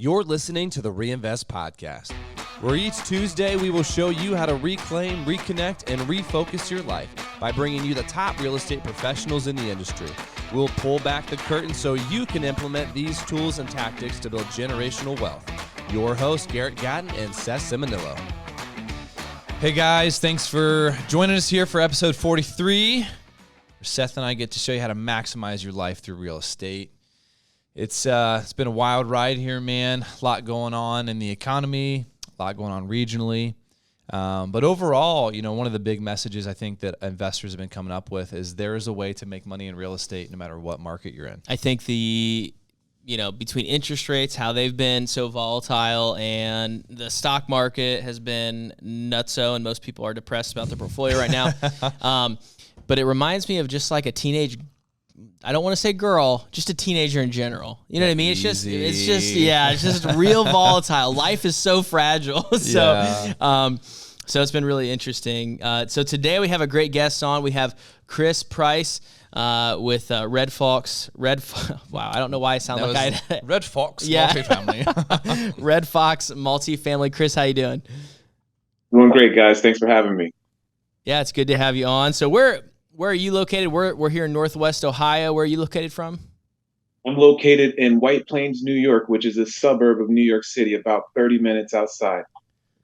You're listening to the Reinvest Podcast, where each Tuesday we will show you how to reclaim, reconnect, and refocus your life by bringing you the top real estate professionals in the industry. We'll pull back the curtain so you can implement these tools and tactics to build generational wealth. Your hosts, Garrett Gatton and Seth Simonillo. Hey guys, thanks for joining us here for episode 43. Seth and I get to show you how to maximize your life through real estate. It's been a wild ride here, man. A lot going on in the economy, a lot going on regionally. But overall, one of the big messages I think that investors have been coming up with is there is a way to make money in real estate no matter what market you're in. I think between interest rates, how they've been so volatile, and the stock market has been nutso, and most people are depressed about their portfolio right now. But it reminds me of just like a teenage, I don't want to say girl, just a teenager in general. You know what I mean? It's just real volatile. Life is so fragile. So it's been really interesting. So today we have a great guest on. We have Chris Price with Red Fox. Wow, I don't know why I sound like I Red Fox Multifamily. Red Fox Multifamily. Chris, how you doing? Doing great, guys. Thanks for having me. Yeah, it's good to have you on. So where are you located? We're here in Northwest Ohio. Where are you located from? I'm located in White Plains, New York, which is a suburb of New York City, about 30 minutes outside.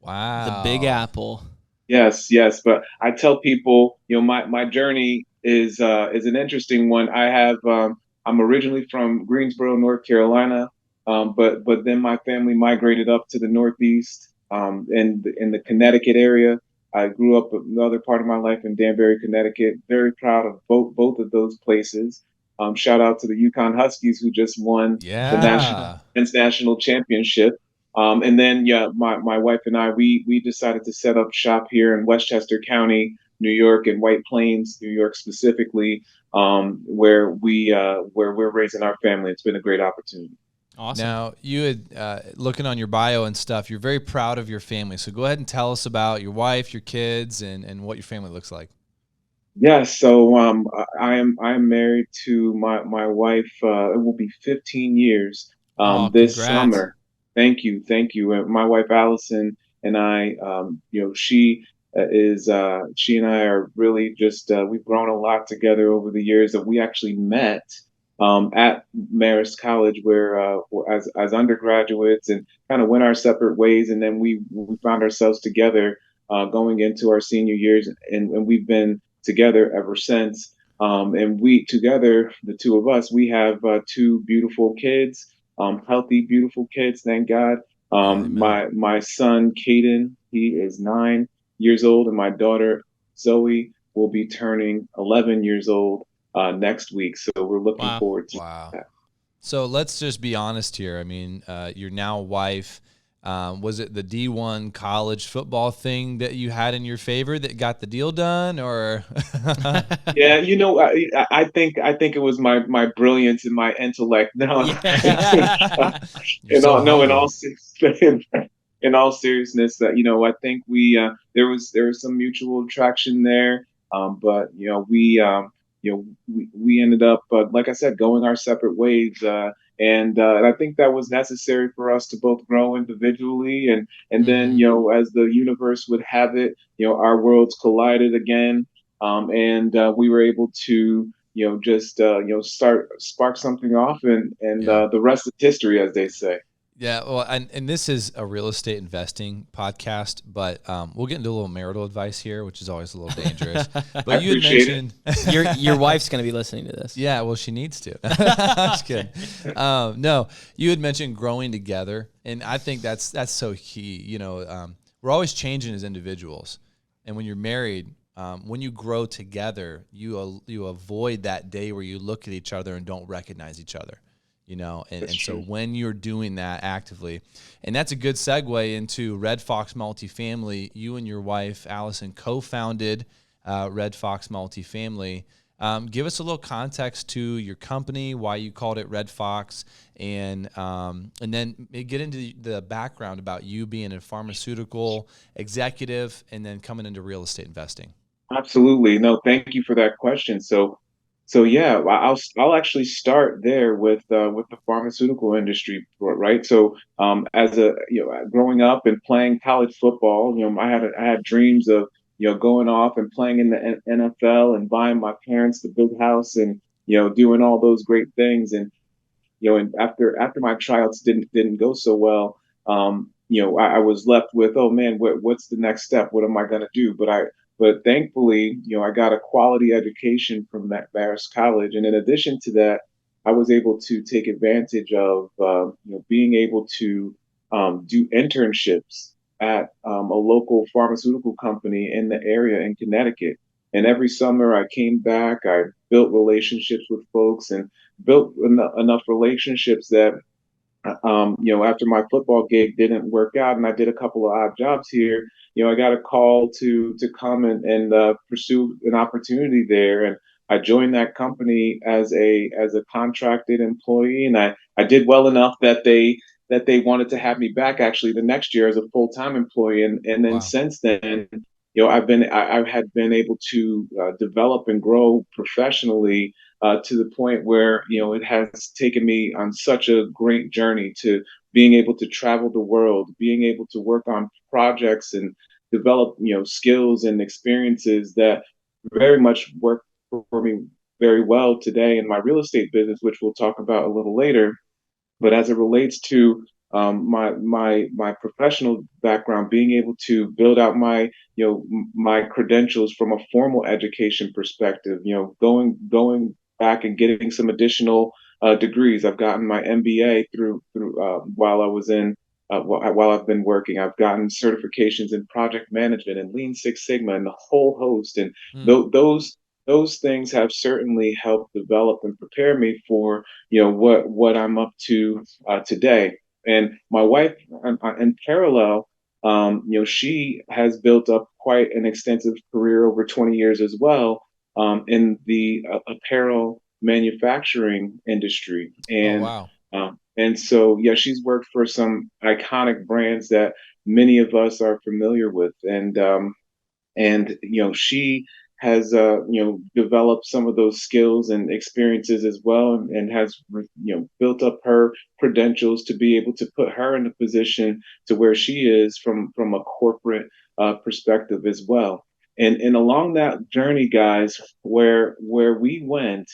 Wow. The Big Apple. Yes. But I tell people, my journey is an interesting one. I'm originally from Greensboro, North Carolina, but then my family migrated up to the Northeast, in the Connecticut area. I grew up another part of my life in Danbury, Connecticut. Very proud of both of those places. Shout out to the Yukon Huskies, who just won the national championship. And then, my wife and I, we decided to set up shop here in Westchester County, New York, and White Plains, New York specifically, where we're raising our family. It's been a great opportunity. Awesome. Now, you had, looking on your bio and stuff, you're very proud of your family. So go ahead and tell us about your wife, your kids, and what your family looks like. Yeah, so I am married to my wife. It will be 15 years this summer. Thank you. My wife Allison and I, she and I are really just we've grown a lot together over the years. That we actually met at Marist College, where as undergraduates, and kind of went our separate ways, and then we found ourselves together going into our senior years, and we've been together ever since. And we together, the two of us, we have two beautiful kids, healthy, beautiful kids, thank God. My son Caden, he is 9 years old, and my daughter Zoe will be turning 11 years old next week. So we're looking forward to that. So let's just be honest here. I mean, your now wife, was it the D1 college football thing that you had in your favor that got the deal done, or? Yeah, I think it was my brilliance and my intellect. No, in all seriousness, that I think there was some mutual attraction there, but we ended up, like I said, going our separate ways. And I think that was necessary for us to both grow individually. And then, as the universe would have it, our worlds collided again. And we were able to, spark something off, and the rest is history, as they say. Yeah, well, and this is a real estate investing podcast, but we'll get into a little marital advice here, which is always a little dangerous. But you had mentioned your wife's going to be listening to this. Yeah, well, she needs to. Just kidding. No, you had mentioned growing together, and I think that's so key. We're always changing as individuals, and when you're married, when you grow together, you avoid that day where you look at each other and don't recognize each other. And so when you're doing that actively, and that's a good segue into Red Fox Multifamily. You and your wife, Allison, co-founded Red Fox Multifamily. Give us a little context to your company, why you called it Red Fox, and then get into the background about you being a pharmaceutical executive and then coming into real estate investing. Absolutely. No, thank you for that question. So So yeah, I'll actually start there with the pharmaceutical industry, right? So as a growing up and playing college football, I had dreams of going off and playing in the NFL and buying my parents the big house and doing all those great things. And and after my tryouts didn't go so well, I was left with, oh man, what's the next step? What am I going to do? But thankfully, I got a quality education from that Marist College, and in addition to that, I was able to take advantage of being able to do internships at a local pharmaceutical company in the area in Connecticut. And every summer I came back, I built relationships with folks and built enough relationships that after my football gig didn't work out and I did a couple of odd jobs here, I got a call to come and pursue an opportunity there. And I joined that company as a contracted employee, and I did well enough that they wanted to have me back actually the next year as a full time employee. And then Wow. since then, I had been able to develop and grow professionally to the point where it has taken me on such a great journey to being able to travel the world, being able to work on projects and develop skills and experiences that very much work for me very well today in my real estate business, which we'll talk about a little later. But as it relates to my professional background, being able to build out my credentials from a formal education perspective, going back and getting some additional degrees. I've gotten my MBA through while I was in while I've been working. I've gotten certifications in project management and Lean Six Sigma and the whole host. And Mm. those things have certainly helped develop and prepare me for what I'm up to today. And my wife, in parallel, she has built up quite an extensive career over 20 years as well in the apparel manufacturing industry. Oh, wow. And so, yeah, she's worked for some iconic brands that many of us are familiar with. And she has developed some of those skills and experiences as well, and has built up her credentials to be able to put her in a position to where she is from a corporate perspective as well. And along that journey, guys, where we went,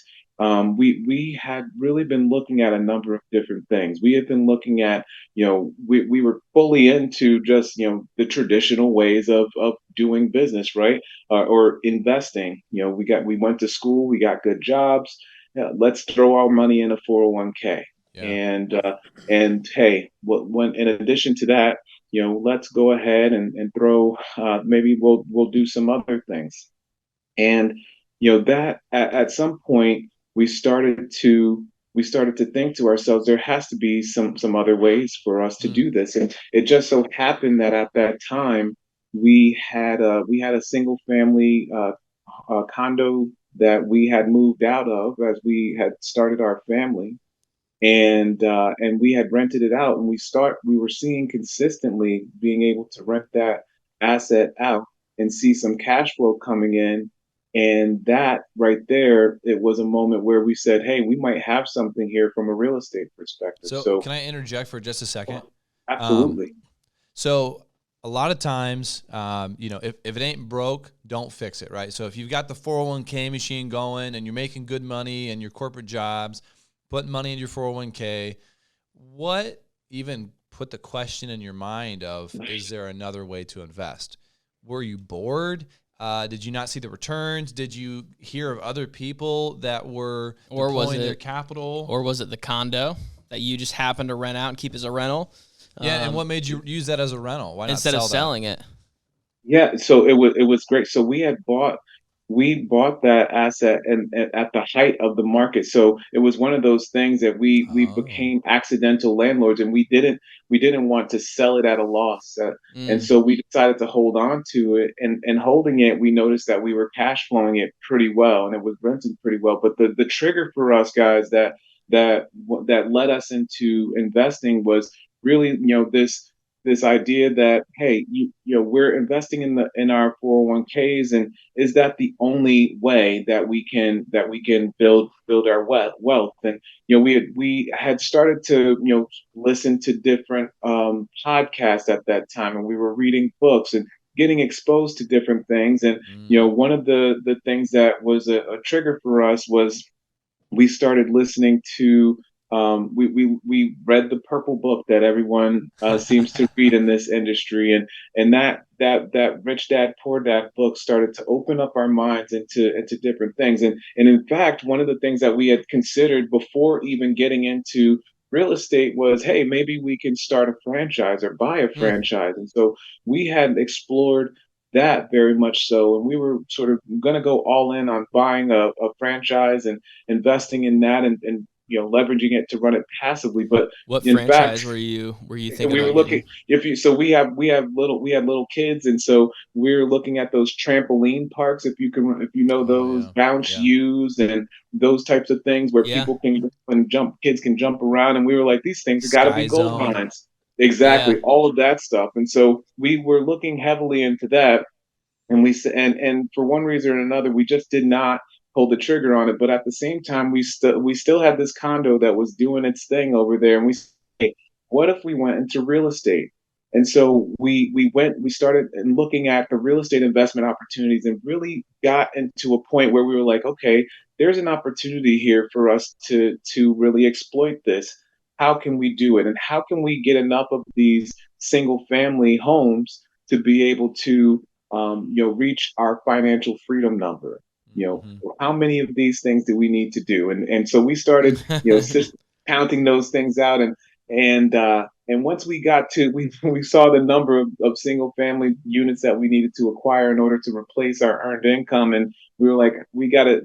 we had really been looking at a number of different things. We had been looking at, we were fully into just, the traditional ways of doing business, right? Or investing. We went to school, we got good jobs. Yeah, let's throw our money in a 401k. Yeah. And hey, when in addition to that, let's go ahead and throw maybe we'll do some other things. And that at some point we started to think to ourselves, there has to be some other ways for us to Mm. do this. And it just so happened that at that time we had a single family condo that we had moved out of as we had started our family, and we had rented it out, and we were seeing consistently being able to rent that asset out and see some cash flow coming in. And that right there, it was a moment where we said, hey, we might have something here from a real estate perspective. So So can I interject for just a second? Um, absolutely. so a lot of times, if it ain't broke, don't fix it, right? So if you've got the 401k machine going and you're making good money and your corporate jobs, putting money in your 401k, what even put the question in your mind of, is there another way to invest? Were you bored? Did you not see the returns? Did you hear of other people that were deploying their capital? Or was it the condo that you just happened to rent out and keep as a rental? Yeah, and what made you use that as a rental? Why not Instead of sell that? selling it? Yeah, so it was great. So we bought that asset and at the height of the market. So it was one of those things that we Oh. became accidental landlords, and we didn't want to sell it at a loss. And Mm. so we decided to hold on to it, and holding it, we noticed that we were cash flowing it pretty well, and it was renting pretty well. But the trigger for us guys that led us into investing was really this. this idea that, hey, we're investing in our 401ks, and is that the only way that we can build our wealth? And we had started to listen to different podcasts at that time, and we were reading books and getting exposed to different things. And one of the things that was a trigger for us was we started listening to we read the purple book that everyone seems to read in this industry, and that Rich Dad Poor Dad book started to open up our minds into different things. And in fact, one of the things that we had considered before even getting into real estate was, hey, maybe we can start a franchise or buy a Mm. franchise. And so we had explored that very much so, and we were sort of going to go all in on buying a franchise and investing in that, and leveraging it to run it passively. But What in fact, franchise were you thinking we were about looking, getting? if you so we had little kids, and so we're looking at those trampoline parks, if you know Oh those yeah, bounce yeah. U's and those types of things where Yeah. kids can jump around, and we were like, these things have got to be Sky gold Zone. mines. Exactly, Yeah. all of that stuff. And so we were looking heavily into that, and for one reason or another, we just did not pull the trigger on it. But at the same time, we still had this condo that was doing its thing over there, and we said, "Hey, what if we went into real estate?" And so we started looking at the real estate investment opportunities, and really got into a point where we were like, okay, there's an opportunity here for us to really exploit this. How can we do it, and how can we get enough of these single family homes to be able to reach our financial freedom number? Hmm. How many of these things do we need to do? And so we started, counting those things out, and once we got to we saw the number of single family units that we needed to acquire in order to replace our earned income, and we were like, we gotta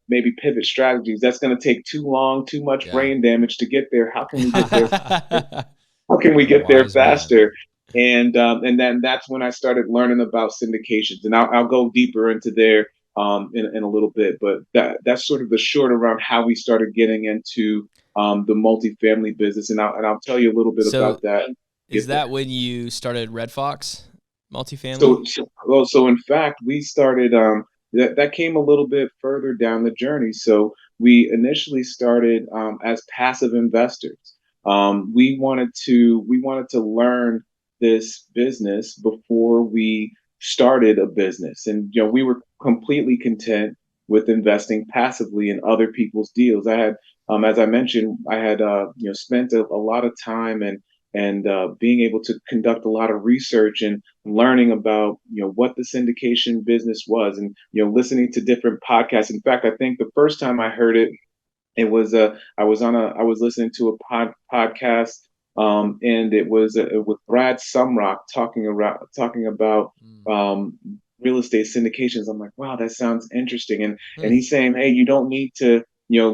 maybe pivot strategies. That's going to take too long, too much Yeah. brain damage to get there. How can we get there? How can we You're a get there wise man. faster? And then that's when I started learning about syndications, and I'll go deeper into there in a little bit. But that's sort of the short around how we started getting into the multifamily business, and I'll tell you a little bit So about that. is Get there. that when you started Red Fox Multifamily? So in fact, we started that came a little bit further down the journey. So we initially started as passive investors. We wanted to learn this business before we started a business, and we were completely content with investing passively in other people's deals. As I mentioned, I had spent a lot of time and being able to conduct a lot of research and learning about what the syndication business was, and listening to different podcasts. In fact, I think the first time I heard it, it was I was listening to a podcast, and it was Brad Sumrock talking about Mm. real estate syndications. I'm like, wow, that sounds interesting. And Hmm. he's saying, hey, you don't need to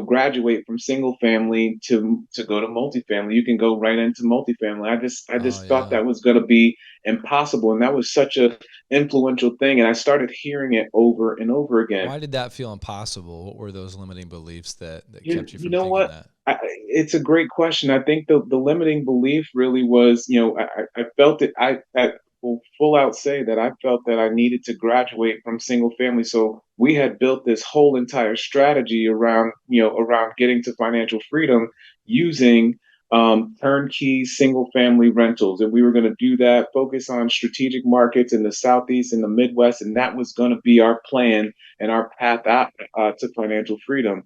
graduate from single family to go to multifamily. You can go right into multifamily. I Oh just thought yeah. that was going to be impossible, and that was such a influential thing. And I started hearing it over and over again. Why did that feel impossible? What were those limiting beliefs that You, kept you you from know thinking what? that? It's a great question. I think the limiting belief really was, I felt it. I will full out say that I felt that I needed to graduate from single family. So we had built this whole entire strategy around getting to financial freedom using turnkey single family rentals. And we were going to do that, focus on strategic markets in the Southeast and the Midwest. And that was going to be our plan and our path out to financial freedom.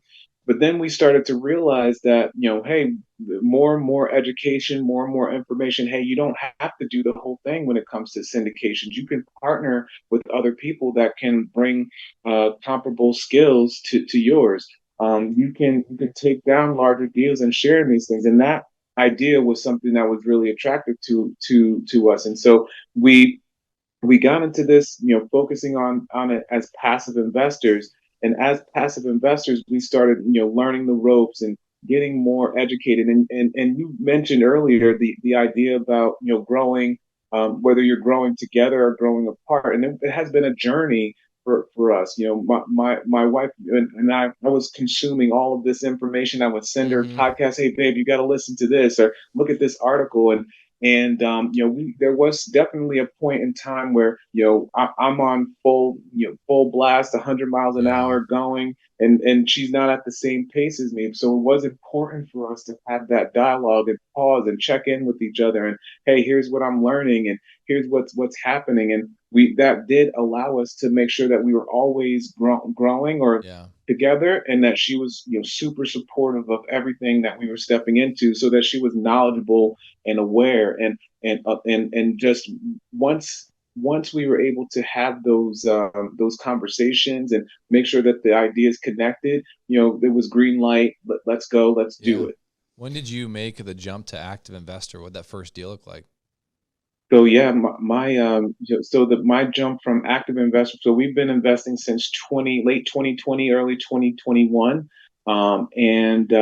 But then we started to realize that, hey, more and more education, more and more information. Hey, you don't have to do the whole thing when it comes to syndications. You can partner with other people that can bring comparable skills to yours. You can take down larger deals and share in these things. And that idea was something that was really attractive to us. And so we we got into this, focusing on it as passive investors. And as passive investors, we started, learning the ropes and getting more educated. And you mentioned earlier the idea about, growing, whether you're growing together or growing apart. And it has been a journey for us. My wife and I was consuming all of this information. I would send her Hmm. podcasts. Hey, babe, you got to listen to this, or look at this article. And there was definitely a point in time where I'm on full blast, 100 miles an Yeah. hour going, and she's not at the same pace as me. So it was important for us to have that dialogue and pause and check in with each other. And hey, here's what I'm learning, and here's what's happening. And we that did allow us to make sure that we were always growing or Yeah. together, and that she was super supportive of everything that we were stepping into, so that she was knowledgeable and aware, and just once we were able to have those conversations and make sure that the ideas connected, it was green light. Let's go, let's Yeah. do it. When did you make the jump to active investor? What did that first deal look like? So yeah, my jump from active investor. So we've been investing since late 2020, early 2021, and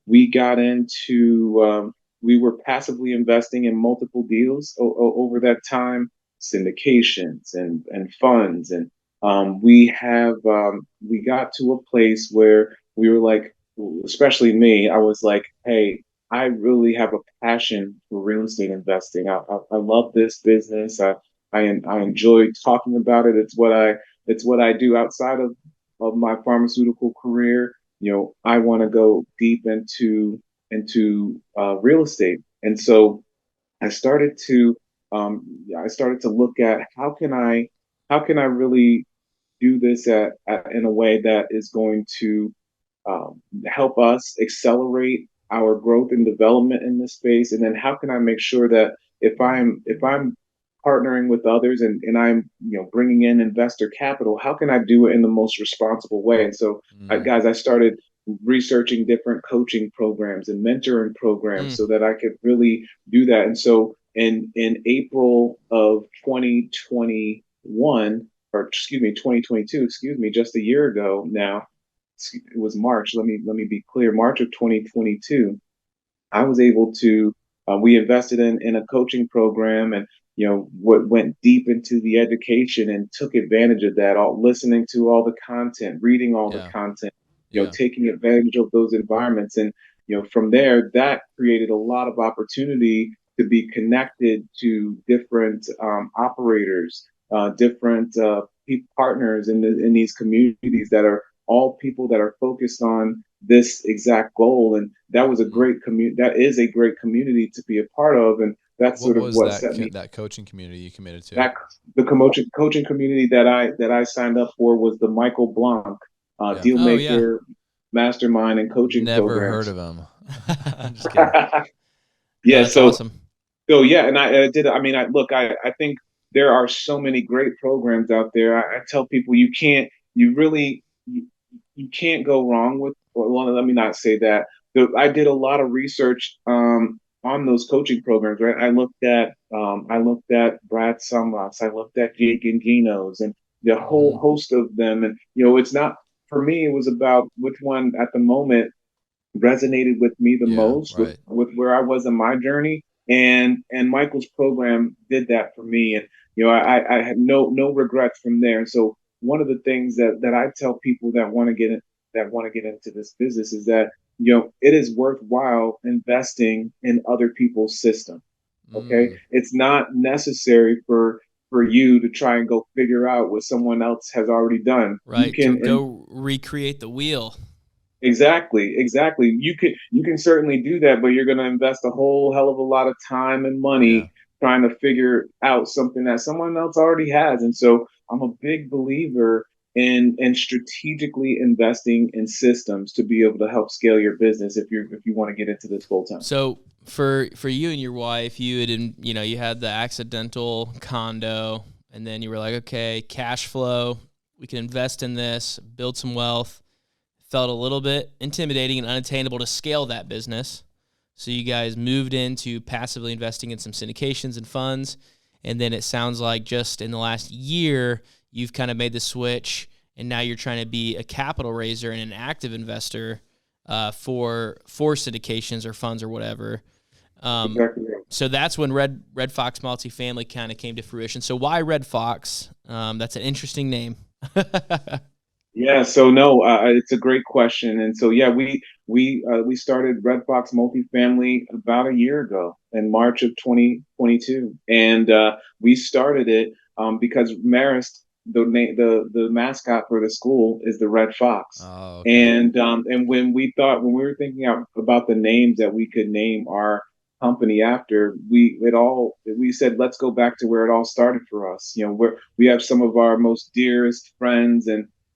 we got into we were passively investing in multiple deals over that time, syndications and funds, and we got to a place where we were like, especially me, I was like, hey, I really have a passion for real estate investing. I love this business. I enjoy talking about it. It's what I do outside of my pharmaceutical career. I want to go deep into real estate, and so I started to I started to look at how can I really do this in a way that is going to help us accelerate our growth and development in this space? And then how can I make sure that if I'm partnering with others, and I'm bringing in investor capital, how can I do it in the most responsible way? And so, guys, I started researching different coaching programs and mentoring programs so that I could really do that. And so in April of 2021, or excuse me, 2022, excuse me, just a year ago now, it was March. Let me be clear. March of 2022, I was able to. We invested in a coaching program, and what went deep into the education and took advantage of that. All listening to all the content, reading all the Yeah. content, Yeah. taking advantage of those environments, and from there, that created a lot of opportunity to be connected to different operators, different partners in these communities that are all people that are focused on this exact goal. And that was a great community. That is a great community to be a part of. And that's What sort of was what set me that coaching community you committed to? that. The coaching community that I signed up for was the Michael Blanc Yeah. Deal Oh yeah. Maker Mastermind and Coaching Never heard Programs. of him. I'm just kidding. Yeah. That's awesome. So yeah, and I did. I mean, I think there are so many great programs out there. I tell people you can't go wrong with. Well, let me not say that. I did a lot of research on those coaching programs. Right, I looked at Brad Sumloss, I looked at Jake and Gino's, and the whole host of them. And it's not for me. It was about which one at the moment resonated with me the Yeah, most, with right. where I was in my journey. And Michael's program did that for me. And I had no regrets from there. And so one of the things that I tell people that want to get into this business is that it is worthwhile investing in other people's system. Okay, it's not necessary for you to try and go figure out what someone else has already done. You Right. To can. go recreate the wheel. Exactly. You can certainly do that, but you're going to invest a whole hell of a lot of time and Yeah. money trying to figure out something that someone else already has. And so I'm a big believer in strategically investing in systems to be able to help scale your business if you want to get into this full time. So for you and your wife, you had the accidental condo, and then you were like, okay, cash flow, we can invest in this, build some wealth. Felt a little bit intimidating and unattainable to scale that business. So you guys moved into passively investing in some syndications and funds. And then it sounds like just in the last year, you've kind of made the switch, and now you're trying to be a capital raiser and an active investor for syndications or funds or whatever. Exactly. So that's when Red Fox Multifamily kind of came to fruition. So why Red Fox? That's an interesting name. Yeah, so no, it's a great question, and so yeah, we started Red Fox Multifamily about a year ago in March of 2022, and we started it because Marist, the mascot for the school, is the Red Fox. Oh, okay. And when we were thinking about the names that we could name our company after, we said, let's go back to where it all started for us. We have some of our most dearest friends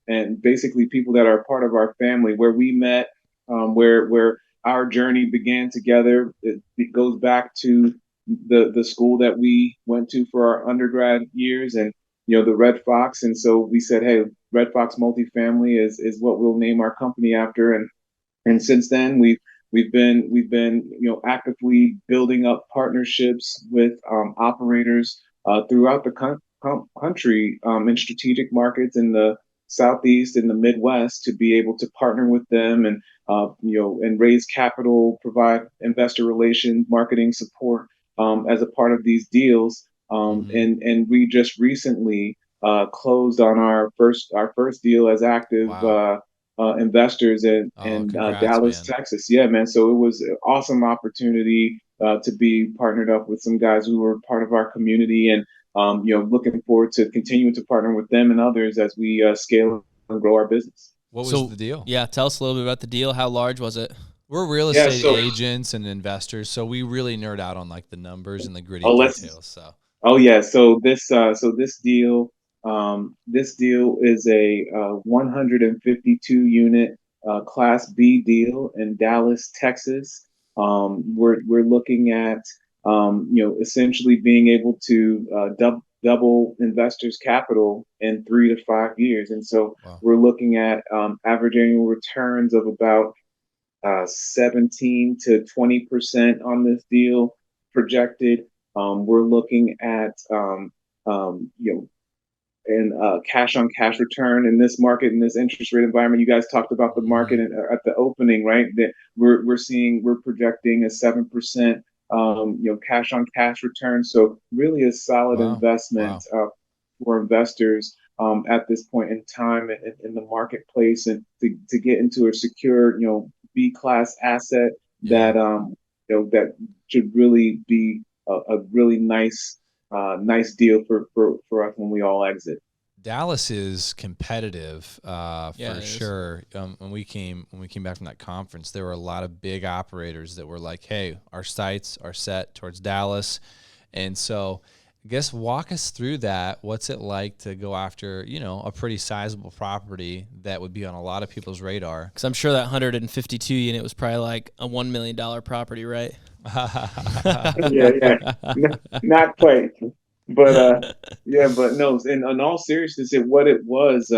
and basically people that are part of our family where we met, where our journey began together. It goes back to the school that we went to for our undergrad years, and the Red Fox. And so we said, hey, Red Fox Multifamily is what we'll name our company after. And since then we've been actively building up partnerships with operators throughout the country, in strategic markets in the Southeast and the Midwest, to be able to partner with them and and raise capital, provide investor relations, marketing support as a part of these deals. And we just recently closed on our first deal as active Wow. investors in Congrats, Dallas, man. Texas. Yeah, man. So it was an awesome opportunity to be partnered up with some guys who were part of our community, and looking forward to continuing to partner with them and others as we scale and grow our business. What was the deal? Yeah, tell us a little bit about the deal. How large was it? We're real Yeah, estate so agents and investors, so we really nerd out on like the numbers and the gritty oh, let's details. So Oh yeah, so this deal is a 152 unit Class B deal in Dallas, Texas. We're looking at essentially being able to double investors' capital in 3 to 5 years, and so wow. we're looking at average annual returns of about 17 to 20% on this deal projected. We're looking at and cash on cash return in this market, in this interest rate environment. You guys talked about the Mm-hmm. market at the opening, right? That we're projecting a 7% cash on cash return. So really a solid Wow. investment Wow. for investors at this point in time in the marketplace, and to get into a secure B class asset Yeah. that should really be a really nice deal for us when we all exit. Dallas is competitive, Yeah, for it is. sure. When we came back from that conference, there were a lot of big operators that were like, "Hey, our sights are set towards Dallas," and so I guess walk us through that. What's it like to go after a pretty sizable property that would be on a lot of people's radar? Because I'm sure that 152 unit was probably like a $1 million property, right? Yeah, yeah, not quite, but yeah, but no. In all seriousness, what it was,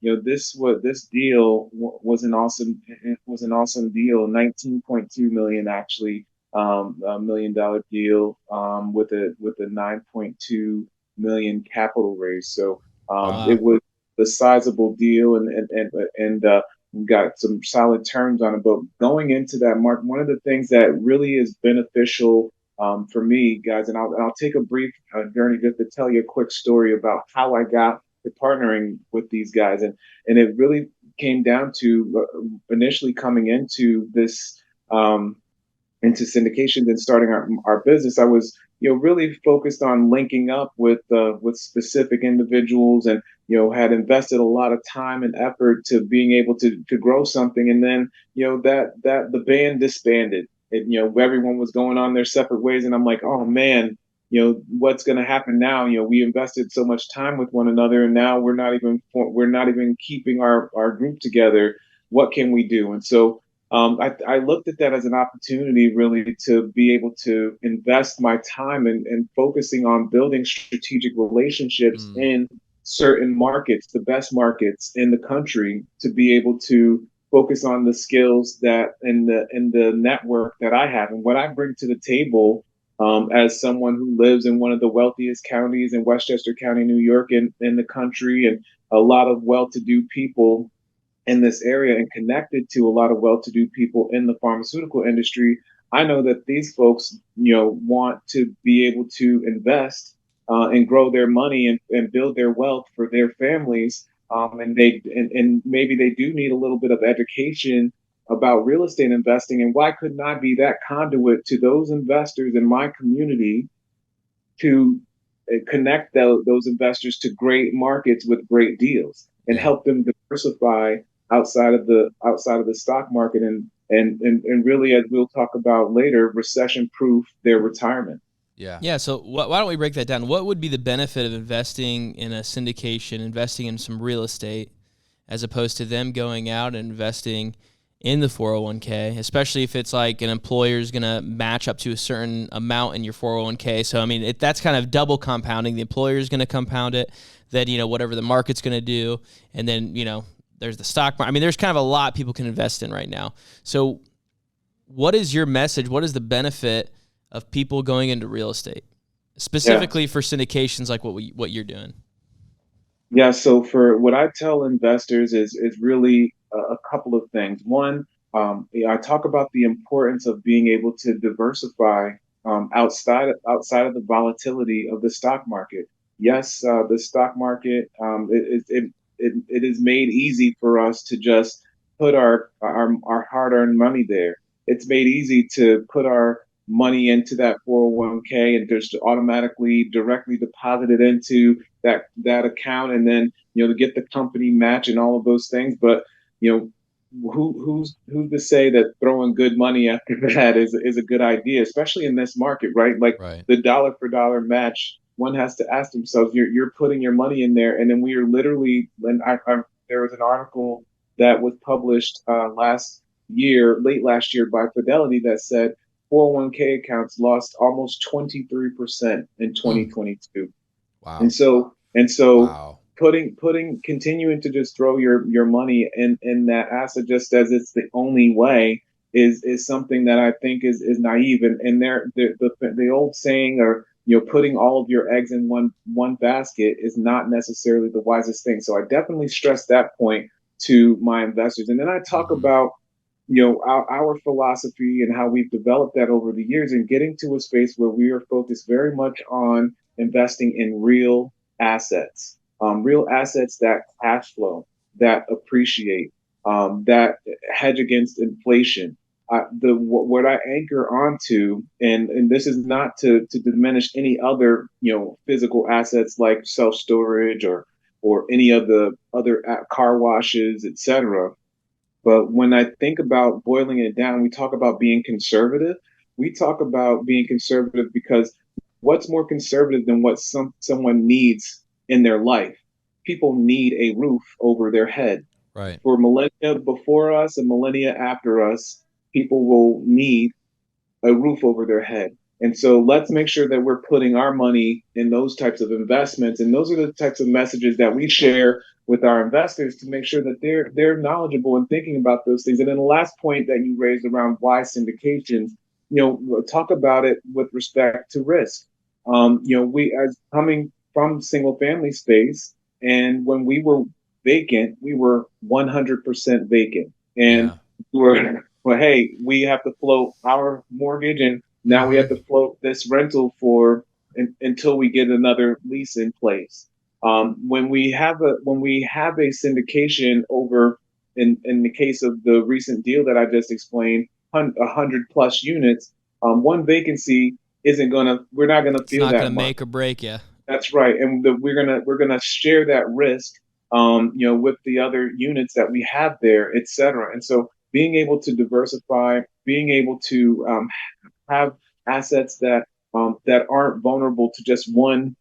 this deal was an awesome. It was an awesome deal. 19.2 million actually, $1 million deal, with a 9.2 million capital raise. So Wow. it was a sizable deal, and we got some solid terms on it. But going into that mark, one of the things that really is beneficial for me, guys, and I'll take a brief journey just to tell you a quick story about how I got to partnering with these guys, and it really came down to initially coming um, into syndications and starting our business. I was really focused on linking up with specific individuals, and had invested a lot of time and effort to being able to grow something, and then that the band disbanded. Everyone was going on their separate ways, and I'm like, oh man, what's going to happen now? We invested so much time with one another, and now we're not even keeping our group together. What can we do? And so I looked at that as an opportunity really to be able to invest my time and focusing on building strategic relationships Mm, in certain markets, the best markets in the country, to be able to focus on the skills that in the network that I have and what I bring to the table, as someone who lives in one of the wealthiest counties in Westchester County, New York, in the country, and a lot of well-to-do people in this area, and connected to a lot of well-to-do people in the pharmaceutical industry. I know that these folks, want to be able to invest and grow their money and build their wealth for their families. And maybe they do need a little bit of education about real estate investing, and why couldn't I be that conduit to those investors in my community to connect those investors to great markets with great deals and Yeah. help them diversify outside of the stock market and really, as we'll talk about later, recession proof their retirement. Yeah. Yeah. So why don't we break that down? What would be the benefit of investing in a syndication, investing in some real estate, as opposed to them going out and investing in the 401k, especially if it's like an employer is going to match up to a certain amount in your 401k. So, I mean, that's kind of double compounding. The employer is going to compound it, then, whatever the market's going to do. And then, there's the stock market. I mean, there's kind of a lot people can invest in right now. So what is your message? What is the benefit of people going into real estate, specifically for syndications like what you're doing? Yeah, so for what I tell investors is really a couple of things. One, I talk about the importance of being able to diversify outside of the volatility of the stock market. Yes, the stock market it is made easy for us to just put our hard-earned money there. It's made easy to put our money into that 401k and just automatically directly deposit it into that account, and then to get the company match and all of those things. But who's to say that throwing good money after that is a good idea, especially in this market, right? Like the dollar for dollar match. One has to ask themselves, you're putting your money in there, and then we are literally. And there was an article that was published late last year by Fidelity that said 401k accounts lost almost 23% in 2022. Wow. And so wow. Continuing to just throw your money in that asset just as it's the only way is something that I think is naive. And the old saying, or putting all of your eggs in one basket, is not necessarily the wisest thing. So I definitely stress that point to my investors. And then I talk about our philosophy and how we've developed that over the years, and getting to a space where we are focused very much on investing in real assets that cash flow, that appreciate, that hedge against inflation. What I anchor onto, and this is not to diminish any other physical assets like self storage or any of the other car washes, etc. But when I think about boiling it down, we talk about being conservative. We talk about being conservative because what's more conservative than what someone needs in their life? People need a roof over their head. Right. For millennia before us and millennia after us, people will need a roof over their head. And so let's make sure that we're putting our money in those types of investments. And those are the types of messages that we share with our investors to make sure that they're knowledgeable and thinking about those things. And then the last point that you raised around why syndications, talk about it with respect to risk. We, as coming from single family space, and when we were vacant, we were 100% vacant. And well, hey, we have to float our mortgage, and now we have to float this rental until we get another lease in place. When we have a syndication over, in the case of the recent deal that I just explained, 100+ units, one vacancy we're not gonna feel that much. It's not gonna make or break you. That's right, and we're gonna share that risk, with the other units that we have there, et cetera. And so being able to diversify, being able to have assets that aren't vulnerable to just one,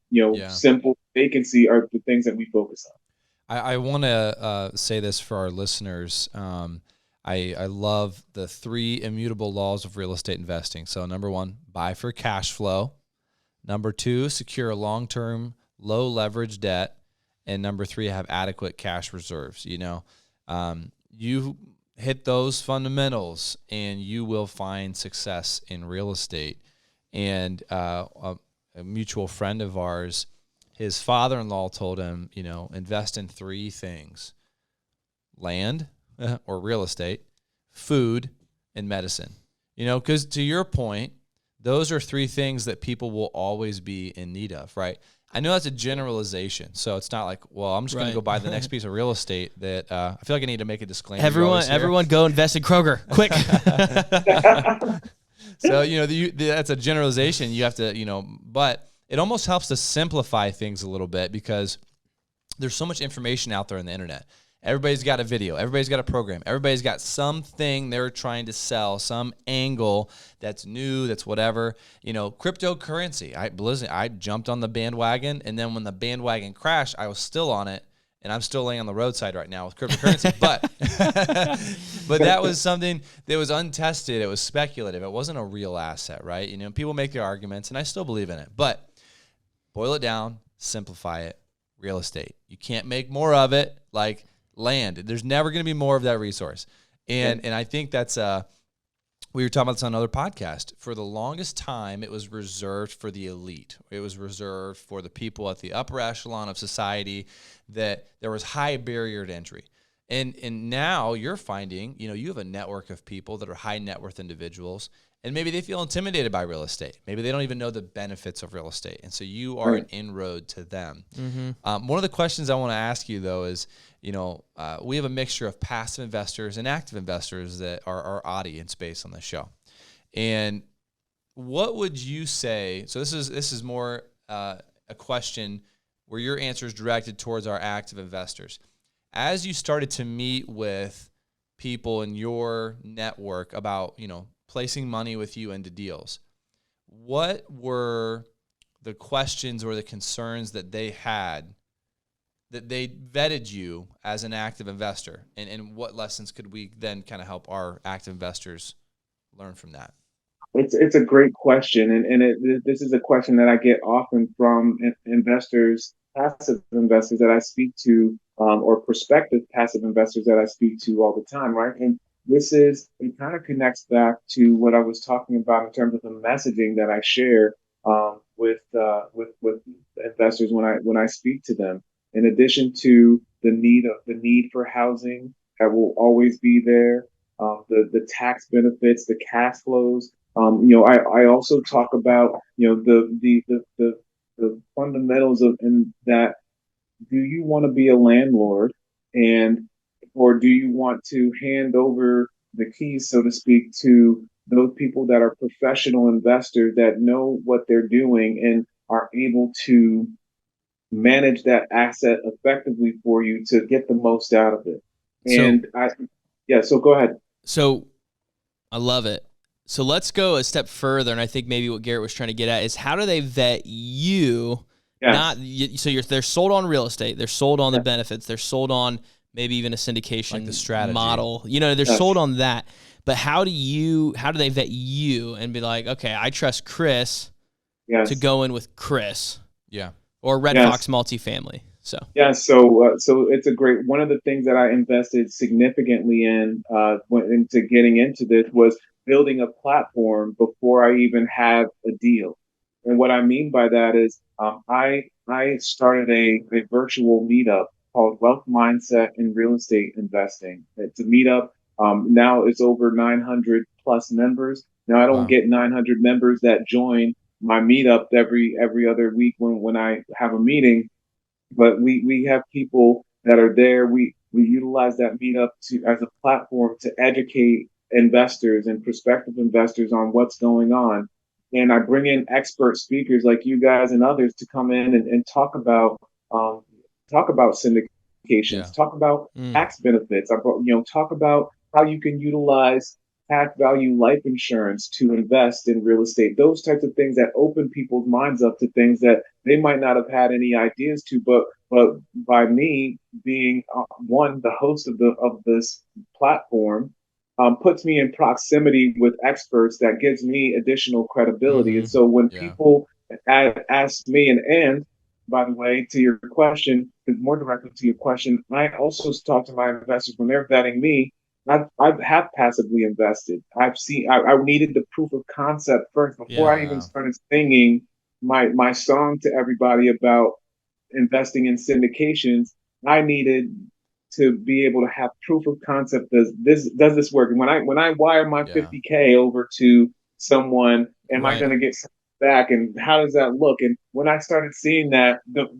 simple vacancy are the things that we focus on. I want to say this for our listeners. I love the 3 immutable laws of real estate investing. So number 1, buy for cash flow. Number 2, secure long-term, low leverage debt. And number 3, have adequate cash reserves. You hit those fundamentals and you will find success in real estate. And a mutual friend of ours, his father-in-law told him, invest in 3 things: land or real estate, food, and medicine. Because to your point, those are three things that people will always be in need of, right? I know that's a generalization, so it's not like, well, I'm just going to go buy the next piece of real estate that I feel like I need to make a disclaimer. Everyone go invest in Kroger, quick. So, that's a generalization. You have to, but it almost helps to simplify things a little bit because there's so much information out there on the internet. Everybody's got a video. Everybody's got a program. Everybody's got something they're trying to sell, some angle that's new, that's whatever. Cryptocurrency. I jumped on the bandwagon, and then when the bandwagon crashed, I was still on it, and I'm still laying on the roadside right now with cryptocurrency. But that was something that was untested. It was speculative. It wasn't a real asset, right? People make their arguments, and I still believe in it. But boil it down, simplify it. Real estate. You can't make more of it like land. There's never going to be more of that resource. And I think that's we were talking about this on another podcast. For the longest time, it was reserved for the elite. It was reserved for the people at the upper echelon of society, that there was high barrier to entry. And now you're finding, you have a network of people that are high net worth individuals, and maybe they feel intimidated by real estate. Maybe they don't even know the benefits of real estate. And so you are an inroad to them. Mm-hmm. One of the questions I want to ask you, though, is, we have a mixture of passive investors and active investors that are our audience base on the show. And what would you say? So this is more a question where your answer is directed towards our active investors. As you started to meet with people in your network about, placing money with you into deals, what were the questions or the concerns that they had that they vetted you as an active investor? And what lessons could we then kind of help our active investors learn from that? It's a great question, and this is a question that I get often from investors, passive investors that I speak to, or prospective passive investors that I speak to all the time, right? And it kind of connects back to what I was talking about in terms of the messaging that I share with investors when I speak to them. In addition to the need for housing that will always be there, the tax benefits, the cash flows. I also talk about the fundamentals of in that. Do you want to be a landlord, or do you want to hand over the keys, so to speak, to those people that are professional investors that know what they're doing and are able to manage that asset effectively for you to get the most out of it? So go ahead. So I love it. So let's go a step further, and I think maybe what Garrett was trying to get at is, how do they vet you? Yes. They're sold on real estate, they're sold on the benefits, they're sold on maybe even a syndication, like the strategy model. They're sold on that. But how do they vet you and be like, okay, I trust Chris to go in with Chris, or Red Fox Multifamily? So it's a great one of the things that I invested significantly in into getting into this was building a platform before I even have a deal. And what I mean by that is I started a virtual meetup called Wealth Mindset in Real Estate Investing. It's a meetup. Now it's over 900 plus members. Now I don't get 900 members that join my meetup every other week when I have a meeting, but we have people that are there. We utilize that meetup as a platform to educate investors and prospective investors on what's going on. And I bring in expert speakers like you guys and others to come in and talk about syndications, talk about tax benefits, talk about how you can utilize tax value life insurance to invest in real estate, those types of things that open people's minds up to things that they might not have had any ideas to, but by me being the host of this platform, puts me in proximity with experts that gives me additional credibility. And so when people ask me, and by the way, to your question, more directly to your question, I also talk to my investors when they're vetting me. I have passively invested. I needed the proof of concept first before I even started singing my song to everybody about investing in syndications. I needed to be able to have proof of concept. Does this work? And when I wire my $50K over to someone? Am I Right. going to get back? And how does that look? And when I started seeing that,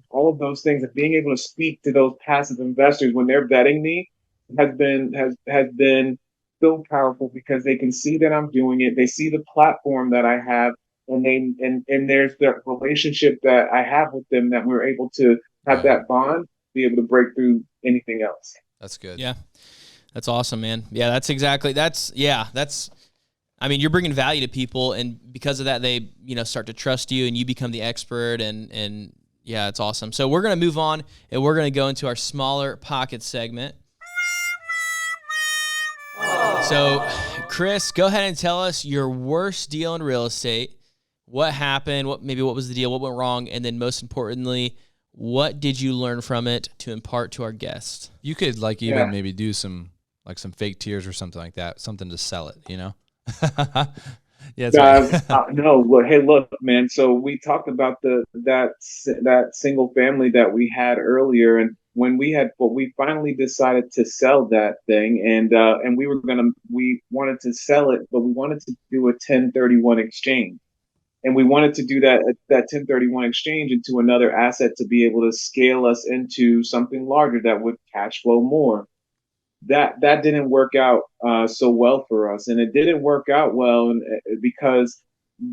all of those things and being able to speak to those passive investors when they're vetting me has been so powerful because they can see that I'm doing it. They see the platform that I have, and there's the relationship that I have with them that we're able to have Right. that bond, be able to break through anything else. That's good. Yeah. That's awesome, man. Yeah, that's I mean, you're bringing value to people, and because of that, they, start to trust you, and you become the expert, and yeah, it's awesome. So we're going to move on, and we're going to go into our smaller pocket segment. So, Chris, go ahead and tell us your worst deal in real estate. What happened? What was the deal? What went wrong? And then most importantly, what did you learn from it to impart to our guests? You could even maybe do some fake tears or something like that, something to sell it, Yeah, that's right. No, well, hey, look, man. So we talked about that single family that we had earlier, and when we finally decided to sell that thing, and we wanted to sell it, but we wanted to do a 1031 exchange, and we wanted to do that 1031 exchange into another asset to be able to scale us into something larger that would cash flow more. That didn't work out so well for us, and it didn't work out well because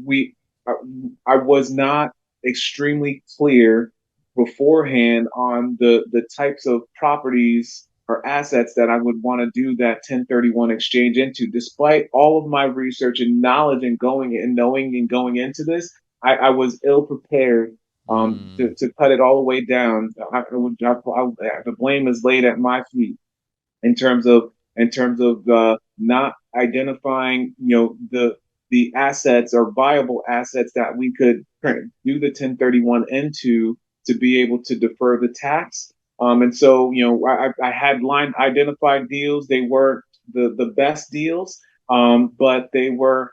we I, I was not extremely clear beforehand on the types of properties or assets that I would want to do that 1031 exchange into. Despite all of my research and knowledge and knowing and going into this, I was ill prepared to cut it all the way down. The blame is laid at my feet in terms of not identifying the assets or viable assets that we could do the 1031 into to be able to defer the tax. And so I had line identified deals. They weren't the best deals, but they were.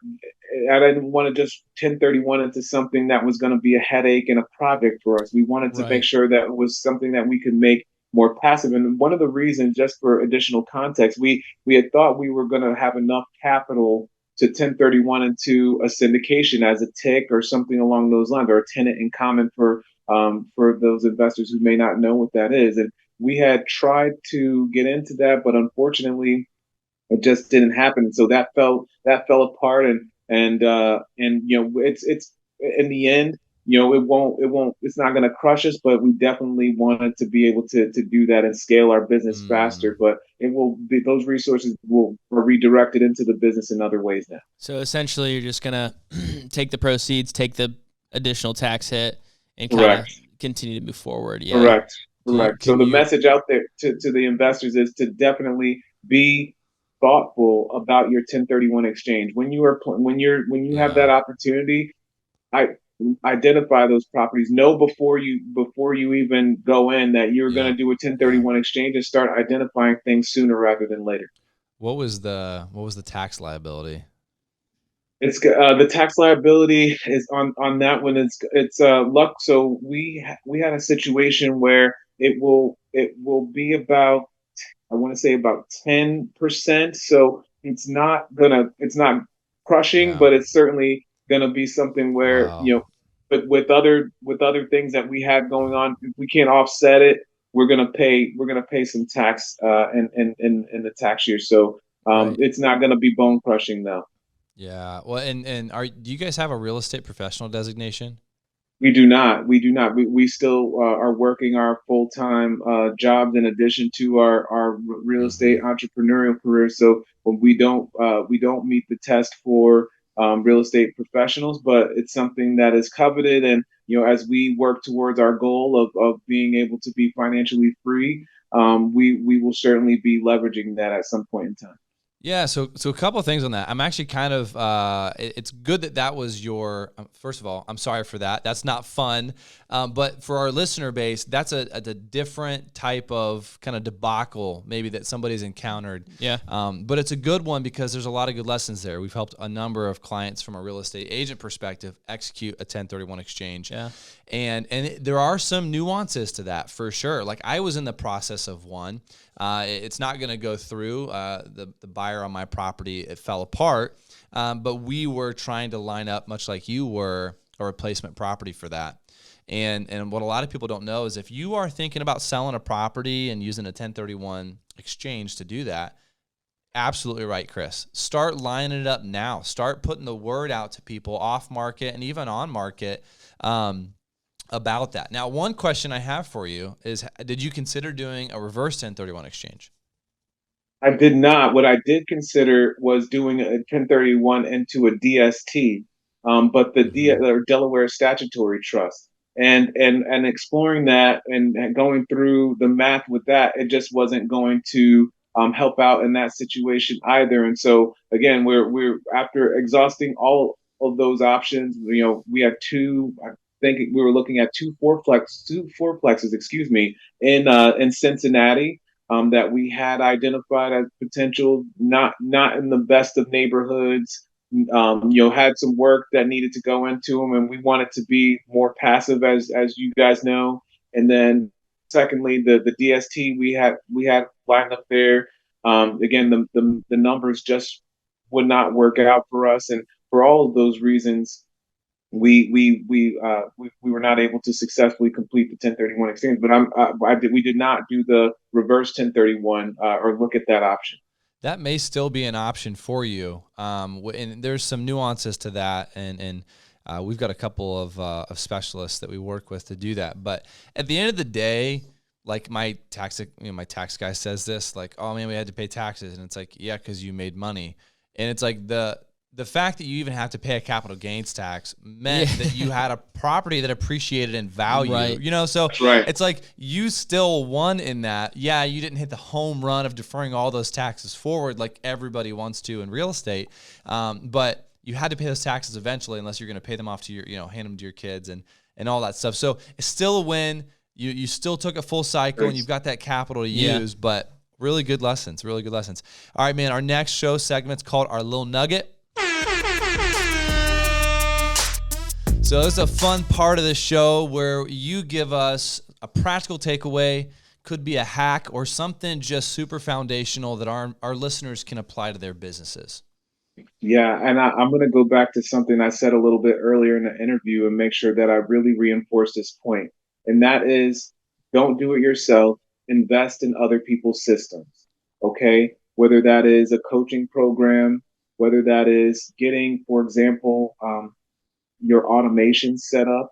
I didn't want to just 1031 into something that was going to be a headache and a project for us. We wanted to make sure that it was something that we could make more passive. And one of the reasons, just for additional context, we had thought we were going to have enough capital to 1031 into a syndication as a TIC or something along those lines, or a tenant in common for those investors who may not know what that is. And we had tried to get into that, but unfortunately, it just didn't happen. And so that fell apart. And it's in the end, it's not going to crush us, but we definitely wanted to be able to do that and scale our business faster. But it will be, those resources are redirected into the business in other ways now. So essentially, you're just going to take the proceeds, take the additional tax hit, and kind of continue to move forward. Yeah. Correct. So the message out there to the investors is to definitely be thoughtful about your 1031 exchange. When you have that opportunity, identify those properties. Know before you even go in that you're going to do a 1031 exchange, and start identifying things sooner rather than later. What was the tax liability? It's the tax liability is on that one. It's luck. So we had a situation where it will be about, I want to say about 10%. So it's not crushing, but it's certainly going to be something where but with other things that we had going on, if we can't offset it, we're gonna pay some tax in the tax year. So it's not gonna be bone crushing though. Yeah. Well, and do you guys have a real estate professional designation? We do not. We still are working our full-time jobs in addition to our real estate entrepreneurial career. So we don't meet the test for real estate professionals, but it's something that is coveted. And as we work towards our goal of being able to be financially free, we will certainly be leveraging that at some point in time. Yeah, so a couple of things on that. I'm actually kind of, it's good that was your, first of all, I'm sorry for that. That's not fun. But for our listener base, that's a different type of kind of debacle maybe that somebody's encountered. Yeah. But it's a good one because there's a lot of good lessons there. We've helped a number of clients from a real estate agent perspective execute a 1031 exchange. Yeah. And there are some nuances to that for sure. Like I was in the process of one. It's not going to go through. The buyer on my property, it fell apart, but we were trying to line up, much like you were, a replacement property for that. And what a lot of people don't know is if you are thinking about selling a property and using a 1031 exchange to do that, absolutely right, Chris. Start lining it up now. Start putting the word out to people off market and even on market about that. Now, one question I have for you is, did you consider doing a reverse 1031 exchange? I did not. What I did consider was doing a 1031 into a DST, but the Delaware Statutory Trust, and exploring that and going through the math with that, it just wasn't going to help out in that situation either. And so again, we're after exhausting all of those options. We had two. I think we were looking at two fourplexes, excuse me, in Cincinnati, that we had identified as potential, not in the best of neighborhoods. Had some work that needed to go into them, and we wanted to be more passive, as you guys know. And then, secondly, the DST we had lined up there. Again, the numbers just would not work out for us, and for all of those reasons, we were not able to successfully complete the 1031 exchange. But we did not do the reverse 1031 or look at that option. That may still be an option for you, and there's some nuances to that, and we've got a couple of specialists that we work with to do that. But at the end of the day, like my tax guy says this, like, oh man, we had to pay taxes, and it's like, yeah, because you made money, and it's like the fact that you even have to pay a capital gains tax meant that you had a property that appreciated in value, right. So right. It's like you still won in that. Yeah, you didn't hit the home run of deferring all those taxes forward like everybody wants to in real estate, but you had to pay those taxes eventually, unless you're going to pay them off to your, hand them to your kids and all that stuff. So it's still a win. You still took a full cycle, and you've got that capital to use, but really good lessons, really good lessons. All right, man, our next show segment's called Our Little Nugget. So this is a fun part of the show where you give us a practical takeaway, could be a hack or something just super foundational that our listeners can apply to their businesses. Yeah, and I'm going to go back to something I said a little bit earlier in the interview and make sure that I really reinforce this point. And that is, don't do it yourself. Invest in other people's systems, okay? Whether that is a coaching program, whether that is getting, for example, your automation set up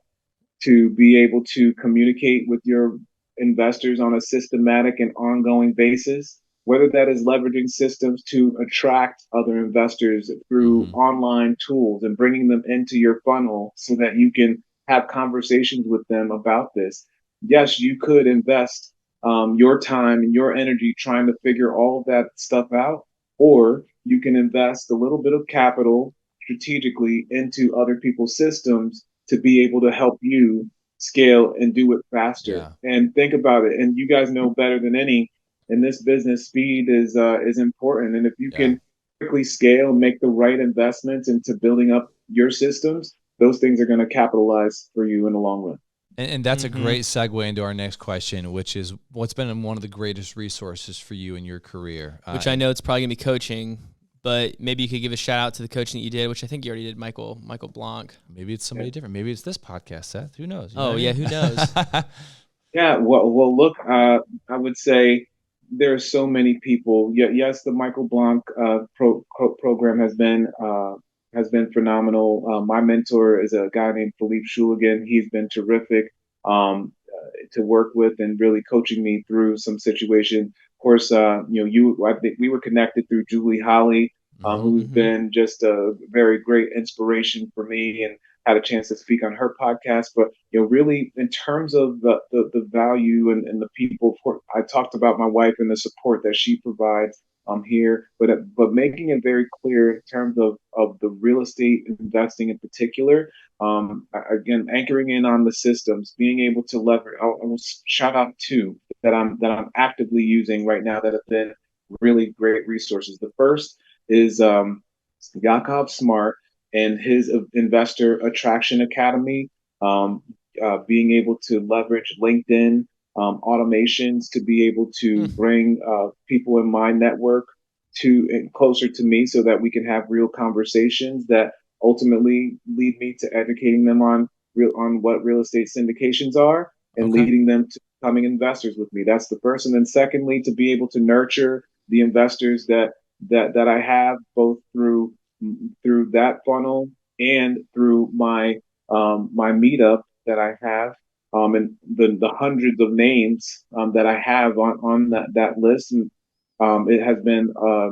to be able to communicate with your investors on a systematic and ongoing basis, whether that is leveraging systems to attract other investors through online tools and bringing them into your funnel so that you can have conversations with them about this. Yes, you could invest your time and your energy trying to figure all of that stuff out, or you can invest a little bit of capital strategically into other people's systems to be able to help you scale and do it faster. Yeah. And think about it. And you guys know better than any in this business, speed is important. And if you can quickly scale, make the right investments into building up your systems, those things are going to capitalize for you in the long run. And that's a great segue into our next question, which is what's been one of the greatest resources for you in your career? Which I know it's probably going to be coaching, but maybe you could give a shout out to the coaching that you did, which I think you already did, Michael Blanc. Maybe it's somebody different. Maybe it's this podcast, Seth. Who knows? Who knows? Yeah, well, look, I would say there are so many people. Yes, the Michael Blanc program has been phenomenal. My mentor is a guy named Philippe Schuligan. He's been terrific to work with and really coaching me through some situations. Of course, I think we were connected through Julie Holly, who's been just a very great inspiration for me, and had a chance to speak on her podcast. But really, in terms of the value and the people, I talked about my wife and the support that she provides here, but making it very clear in terms of the real estate investing in particular. Again, anchoring in on the systems, being able to leverage. I will shout out two that I'm actively using right now that have been really great resources. The first is Yakov Smart and his Investor Attraction Academy, being able to leverage LinkedIn automations to be able to bring people in my network closer to me so that we can have real conversations that ultimately lead me to educating them on what real estate syndications are and leading them to becoming investors with me. That's the first. And then secondly, to be able to nurture the investors that I have both through that funnel and through my my meetup that I have, and the hundreds of names that I have on that list. And it has been a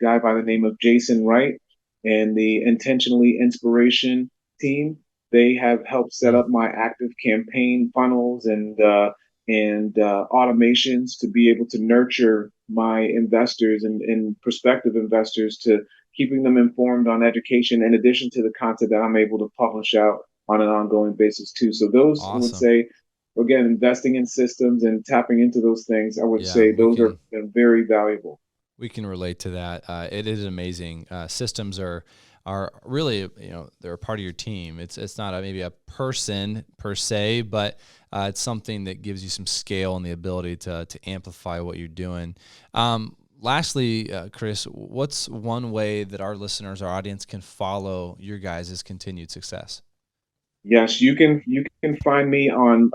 guy by the name of Jason Wright and the Intentionally Inspiration team. They have helped set up my active campaign funnels and automations to be able to nurture my investors and prospective investors, to keeping them informed on education in addition to the content that I'm able to publish out on an ongoing basis too. So those, I would say, again, investing in systems and tapping into those things, I would say those are very valuable. We can relate to that. It is amazing. Systems are really, they're a part of your team. It's not maybe a person per se, but it's something that gives you some scale and the ability to amplify what you're doing. Lastly, Chris, what's one way that our listeners, our audience, can follow your guys' continued success? Yes, you can find me on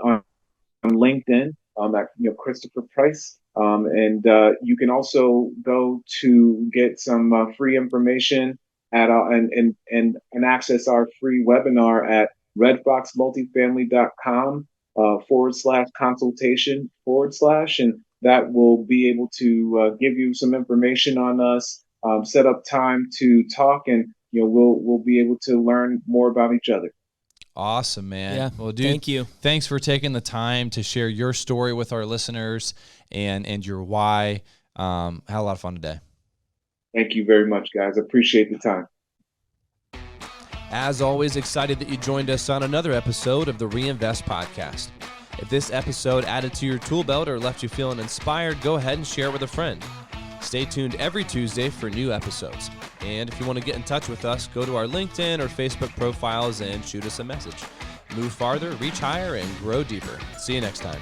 LinkedIn at Christopher Price. And you can also go to get some free information at and access our free webinar at redfoxmultifamily.com /consultation / and that will be able to give you some information on us, set up time to talk, and we'll be able to learn more about each other. Awesome, man. Yeah. Well, dude, thank you. Thanks for taking the time to share your story with our listeners and your why. Had a lot of fun today. Thank you very much, guys. Appreciate the time. As always, excited that you joined us on another episode of the Reinvest Podcast. If this episode added to your tool belt or left you feeling inspired, go ahead and share it with a friend. Stay tuned every Tuesday for new episodes. And if you want to get in touch with us, go to our LinkedIn or Facebook profiles and shoot us a message. Move farther, reach higher, and grow deeper. See you next time.